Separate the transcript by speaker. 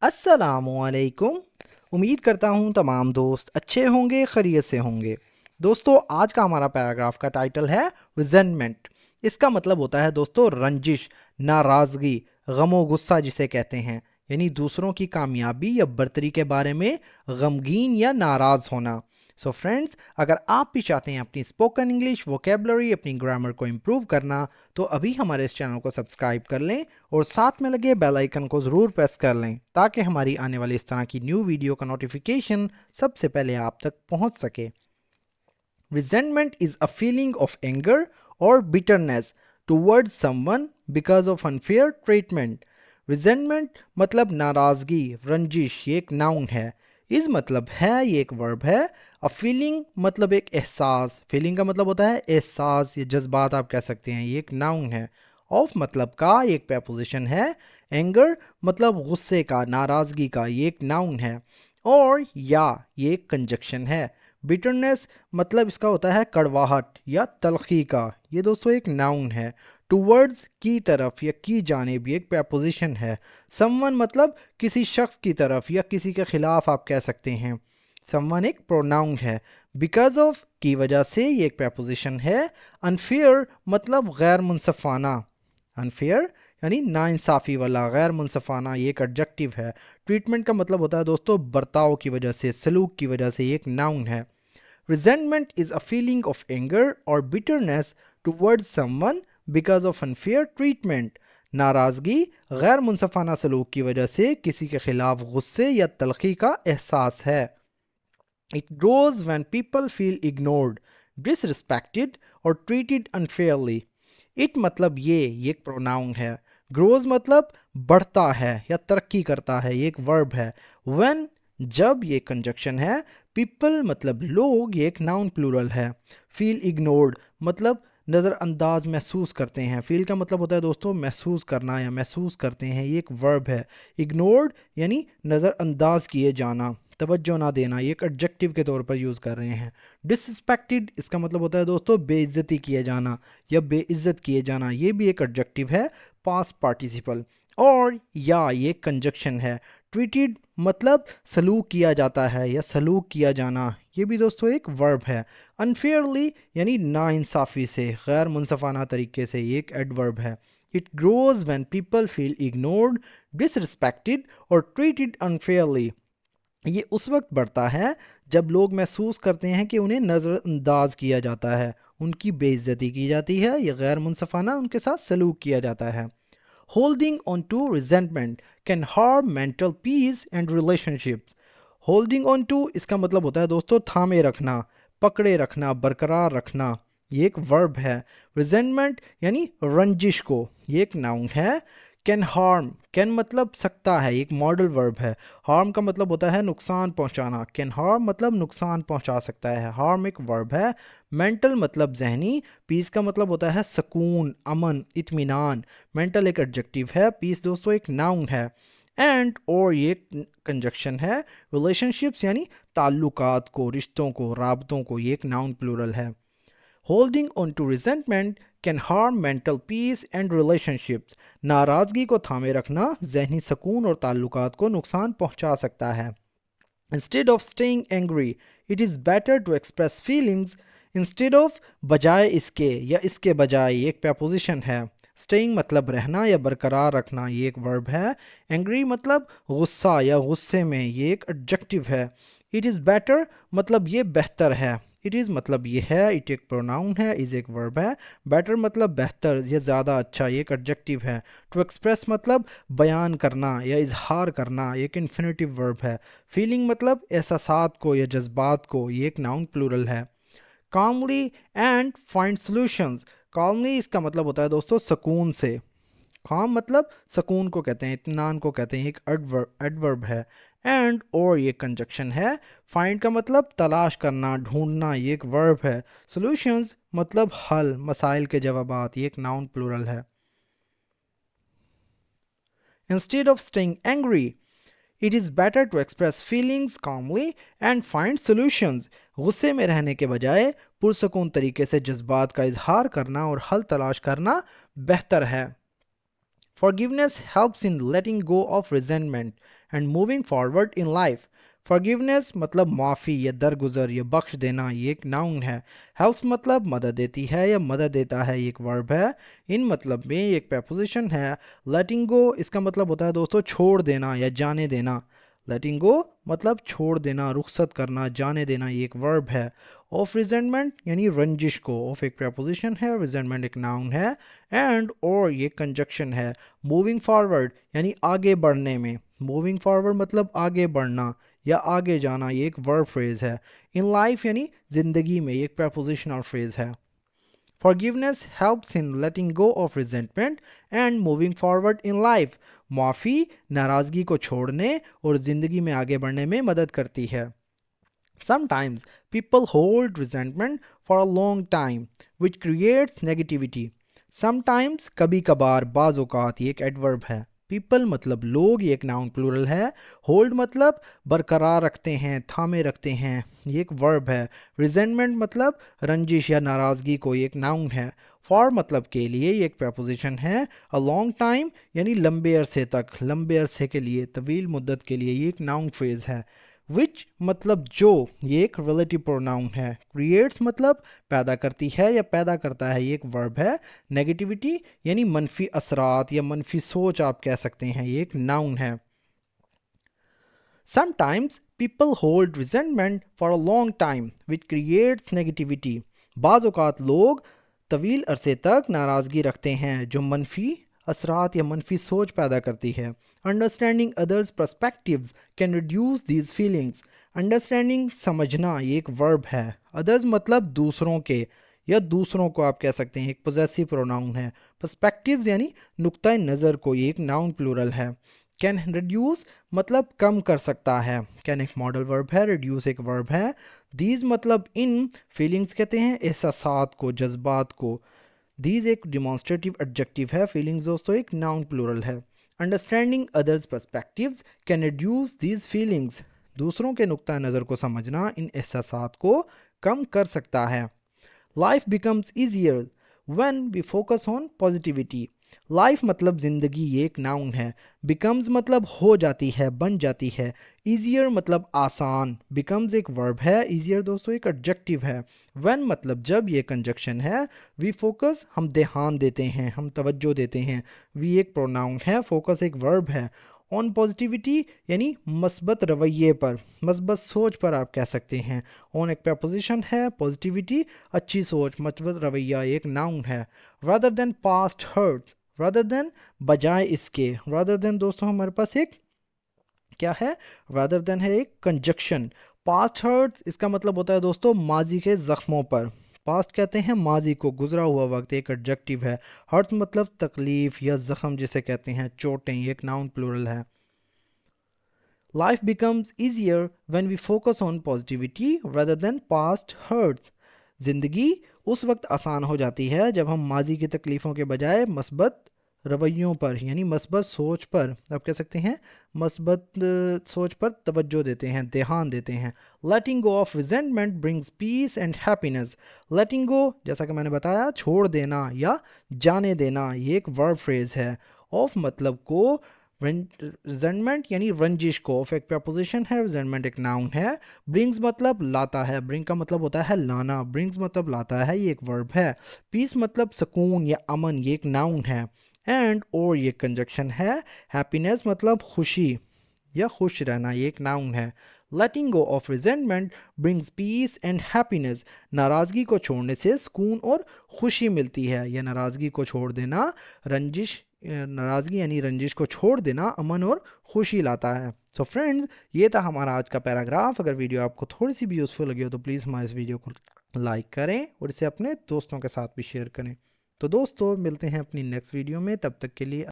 Speaker 1: अस्सलामुअलैकुम। उम्मीद करता हूँ तमाम दोस्त अच्छे होंगे, खैरियत से होंगे। दोस्तों, आज का हमारा पैराग्राफ का टाइटल है रिजेंटमेंट। इसका मतलब होता है दोस्तों रंजिश, नाराज़गी, गमो गुस्सा जिसे कहते हैं, यानी दूसरों की कामयाबी या बर्तरी के बारे में गमगीन या नाराज़ होना। सो फ्रेंड्स, अगर आप भी चाहते हैं अपनी स्पोकन इंग्लिश वोकेबलरी, अपनी ग्रामर को इम्प्रूव करना, तो अभी हमारे इस चैनल को सब्सक्राइब कर लें और साथ में लगे बेल आइकन को ज़रूर प्रेस कर लें ताकि हमारी आने वाली इस तरह की न्यू वीडियो का नोटिफिकेशन सबसे पहले आप तक पहुंच सके। Resentment is a feeling of anger or bitterness towards someone because of unfair treatment. Resentment मतलब नाराज़गी, रंजिश, ये एक नाउन है। इस मतलब है, ये एक वर्ब है। अ फीलिंग मतलब एक एहसास, फीलिंग का मतलब होता है एहसास, ये जज्बात आप कह सकते हैं, ये एक नाउन है। ऑफ मतलब का, ये एक preposition है। एंगर मतलब गुस्से का, नाराज़गी का, ये एक नाउन है। और या, ये एक कंजक्शन है। बिटरनेस मतलब इसका होता है कड़वाहट या तलखी का, ये दोस्तों एक नाउन है। टूवर्ड्स की तरफ या की जानिब, ये एक preposition है। समवन मतलब किसी शख्स की तरफ या किसी के खिलाफ आप कह सकते हैं। समवन एक प्रोनाउन है। बिकॉज ऑफ की वजह से, ये एक preposition है। अनफेयर मतलब गैर मुनसफाना, अनफेयर यानी नाइंसाफ़ी वाला, गैर मुनसफाना, ये एक एडजेक्टिव है। ट्रीटमेंट का मतलब होता है दोस्तों बर्ताव की वजह से, सलूक की वजह से, ये एक नाउन है। Resentment is a feeling of anger or bitterness towards someone because of unfair treatment. नाराज़गी गैर मुनसफ़ाना सलूक की वजह से किसी के खिलाफ गुस्से या तलखी का एहसास है। It grows when people feel ignored, disrespected or treated unfairly. It मतलब ये एक प्रोनाउन है। ग्रोज मतलब बढ़ता है या तरक्की करता है, ये एक वर्ब है। when जब, ये कंजक्शन है। पीपल मतलब लोग, ये एक नाउन प्लूरल है। फील इग्नोर्ड मतलब नज़रअंदाज महसूस करते हैं। फील का मतलब होता है दोस्तों महसूस करना या महसूस करते हैं, ये एक वर्ब है। इग्नोर्ड यानी नज़रअंदाज किए जाना, तवज्जो ना देना, ये एक एडजेक्टिव के तौर पर यूज़ कर रहे हैं। डिसरिस्पेक्टेड इसका मतलब होता है दोस्तों बेइज्जती किए जाना या बेइज्जत किए जाना, ये भी एक एडजेक्टिव है, पास्ट पार्टिसिपल। और या, ये कंजक्शन है। ट्रीटेड मतलब सलूक किया जाता है या सलूक किया जाना, ये भी दोस्तों एक वर्ब है। अनफेयरली यानी नाइंसाफ़ी से, गैर मुनसफ़ाना तरीके से, ये एक एडवर्ब है। It grows when people feel ignored, disrespected और ट्रीटेड अनफेयरली। ये उस वक्त बढ़ता है जब लोग महसूस करते हैं कि उन्हें नज़रअंदाज किया जाता है, उनकी बेइज्जती की जाती है या गैर मुनसफ़ाना उनके साथ सलूक किया जाता है। Holding on to resentment can harm mental peace and relationships. Holding on to इसका मतलब होता है दोस्तों थामे रखना, पकड़े रखना, बरकरार रखना, ये एक वर्ब है। रिजेंटमेंट यानी रंजिश को, ये एक नाउन है। कैन हार्म, कैन मतलब सकता है, एक मॉडल वर्ब है। हार्म का मतलब होता है नुकसान पहुंचाना, कैन हार्म मतलब नुकसान पहुंचा सकता है, हार्म एक वर्ब है। मेंटल मतलब जहनी, पीस का मतलब होता है सुकून, अमन, इत्मीनान। मेंटल एक एडजेक्टिव है, पीस दोस्तों एक नाउन है। एंड और ये कंजक्शन है। रिलेशनशिप्स यानी ताल्लुकात को, रिश्तों को, राबतों को, ये एक नाउन प्लूरल है। Holding on to resentment can harm mental peace and relationships. नाराज़गी को थामे रखना जहनी सुकून और ताल्लुकात को नुकसान पहुंचा सकता है। Instead of staying angry, it is better to express feelings. Instead of बजाय इसके या इसके बजाय, ये एक preposition है। स्टेइंग मतलब रहना या बरकरार रखना, ये एक वर्ब है। एंग्री मतलब गुस्सा या गुस्से में, ये एक एडजेक्टिव है। इट इज़ बेटर मतलब ये बेहतर है। इट इज़ मतलब ये है, इट एक प्रोनाउन है, इज़ एक वर्ब है। बेटर मतलब बेहतर या ज़्यादा अच्छा, ये एक एडजेक्टिव है। टू एक्सप्रेस मतलब बयान करना या इजहार करना, ये एक इन्फिनेटिव वर्ब है। फीलिंग मतलब एहसासात को या जज्बात को, ये एक नाउन प्लूरल है। कामली एंड फाइंड सॉल्यूशंस। कामली इसका मतलब होता है दोस्तों सुकून से। काम मतलब सुकून को कहते हैं, इत्मीनान को कहते हैं, एक एडवर्ब है। एंड और ये कंजक्शन है। फाइंड का मतलब तलाश करना, ढूंढना, ये एक वर्ब है। सॉल्यूशंस मतलब हल, मसाइल के जवाबात, ये एक नाउन प्लूरल है। Instead of staying angry, it is better to express feelings calmly and find solutions. गुस्से में रहने के बजाय पुरसकून तरीके से जज्बात का इजहार करना और हल तलाश करना बेहतर है। Forgiveness helps in letting go of resentment and moving forward in life. Forgiveness मतलब माफ़ी या दरगुजर या बख्श देना, ये एक नाउन है. Helps मतलब मदद देती है या मदद देता है, ये एक वर्ब है. इन मतलब में एक preposition है. Letting go इसका मतलब होता है दोस्तों छोड़ देना या जाने देना. Letting go मतलब छोड़ देना, रुखसत करना, जाने देना, ये एक वर्ब है. Of resentment यानी रंजिश को. Of एक preposition है, resentment एक नाउन है, and or ये कंजक्शन है. Moving forward यानी आगे बढ़ने में. Moving forward मतलब आगे बढ़ना या आगे जाना, ये एक वर्ब फ्रेज है. In life यानी जिंदगी में, ये एक prepositional फ्रेज है. Forgiveness helps in letting go of resentment and moving forward in life. माफ़ी नाराज़गी को छोड़ने और ज़िंदगी में आगे बढ़ने में मदद करती है. Sometimes people hold resentment for a long time, which creates negativity. Sometimes कभी कभार, बाज़ औक़ात, ये एक एडवर्ब है. People मतलब लोग, ये एक नाउन प्लूरल है. Hold मतलब बरकरार रखते हैं, थामे रखते हैं, ये एक वर्ब है. Resentment मतलब रंजिश या नाराज़गी को, ये एक नाउन है. For मतलब के लिए, ये एक preposition है. A long time यानी लंबे अरसे तक, लंबे अरसे के लिए, तवील मुद्दत के लिए, ये एक नाउन फ्रेज है. Which मतलब जो, ये एक relative pronoun है. Creates मतलब पैदा करती है या पैदा करता है, ये एक वर्ब है. Negativity यानी मनफी असरात या मनफी सोच आप कह सकते हैं, ये एक नाउन है. Sometimes people hold resentment for a long time, which creates negativity. बाज़ औक़ात लोग तवील अरसे तक नाराज़गी रखते हैं जो मनफी असरात या मनफी सोच पैदा करती है. Understanding others' perspectives can reduce these feelings. Understanding समझना, ये एक वर्ब है. Others मतलब दूसरों के या दूसरों को आप कह सकते हैं, एक पोजेसिव प्रोनाउन है. Perspectives यानी नुक्ता नज़र को, ये एक नाउन प्लूरल है. कैन रिड्यूस मतलब कम कर सकता है. कैन एक मॉडल वर्ब है, रिड्यूस एक वर्ब है. दीज मतलब इन, फीलिंग्स कहते हैं एहसासात को, जज्बात को. दीज एक डिमॉन्स्ट्रेटिव एडजेक्टिव है. फीलिंग्स दोस्तों एक नाउन प्लूरल है. Understanding others perspectives can reduce these feelings. दूसरों के नुक्ता नज़र को समझना इन एहसासात को कम कर सकता है. Life becomes easier when we focus on positivity. Life मतलब ज़िंदगी, ये एक नाउन है. बिकम्स मतलब हो जाती है, बन जाती है. ईजियर मतलब आसान. बिकम्स एक वर्ब है. ईजियर दोस्तों एक एडजेक्टिव है. व्हेन मतलब जब, ये कंजक्शन है. वी फोकस हम ध्यान देते हैं, हम तवज्जो देते हैं. वी एक प्रोनाउन है. फोकस एक वर्ब है. ऑन पॉजिटिविटी यानी मस्बत रवैये पर, मस्बत सोच पर आप कह सकते हैं. ऑन एक प्रपोजिशन है. पॉजिटिविटी अच्छी सोच, मस्बत रवैया, एक नाउन है. Rather than past hurt, rather than बजाय इसके. रादर देन दोस्तों हमारे पास एक क्या है, रादर देन है एक कंजक्शन. पास्ट हर्ट्स इसका मतलब होता है दोस्तों माजी के ज़ख्मों पर. पास्ट कहते हैं माजी को, गुजरा हुआ वक्त, एक एडजेक्टिव है. हर्ट्स मतलब तकलीफ या ज़ख्म जिसे कहते हैं, चोटें, एक नाउन प्लूरल है. Life becomes easier when we focus on positivity rather than past hurts. ज़िंदगी उस वक्त आसान हो जाती है जब हम माजी की तकलीफ़ों के बजाय मस्बत रवैयों पर यानी मस्बत सोच पर, आप कह सकते हैं मस्बत सोच पर तवज्जो देते हैं, ध्यान देते हैं. Letting go of resentment brings peace and happiness. Letting go जैसा कि मैंने बताया छोड़ देना या जाने देना, ये एक वर्ब फ्रेज है. ऑफ मतलब को, रिजेंटमेंट यानी रंजिश को. ऑफ एक प्रपोजिशन है, रिजेंटमेंट एक नाउन है. ब्रिंग्स मतलब लाता है. ब्रिंग का मतलब होता है लाना. ब्रिंग्स मतलब लाता है, ये एक वर्ब है. पीस मतलब सुकून या अमन, ये एक नाउन है. एंड और ये कंजक्शन है. हैप्पीनेस मतलब खुशी या खुश रहना, ये एक नाउन है. Letting go of resentment brings peace and happiness. नाराज़गी को छोड़ने से सुकून और खुशी मिलती है. या नाराज़गी को छोड़ देना रंजिश, नाराज़गी यानी रंजिश को छोड़ देना अमन और खुशी लाता है. सो फ्रेंड्स, ये था हमारा आज का पैराग्राफ. अगर वीडियो आपको थोड़ी सी भी यूज़फुल लगी हो तो प्लीज़ हमारे इस वीडियो को लाइक करें और इसे अपने दोस्तों के साथ भी शेयर करें. तो दोस्तों मिलते हैं अपनी नेक्स्ट वीडियो में, तब तक के लिए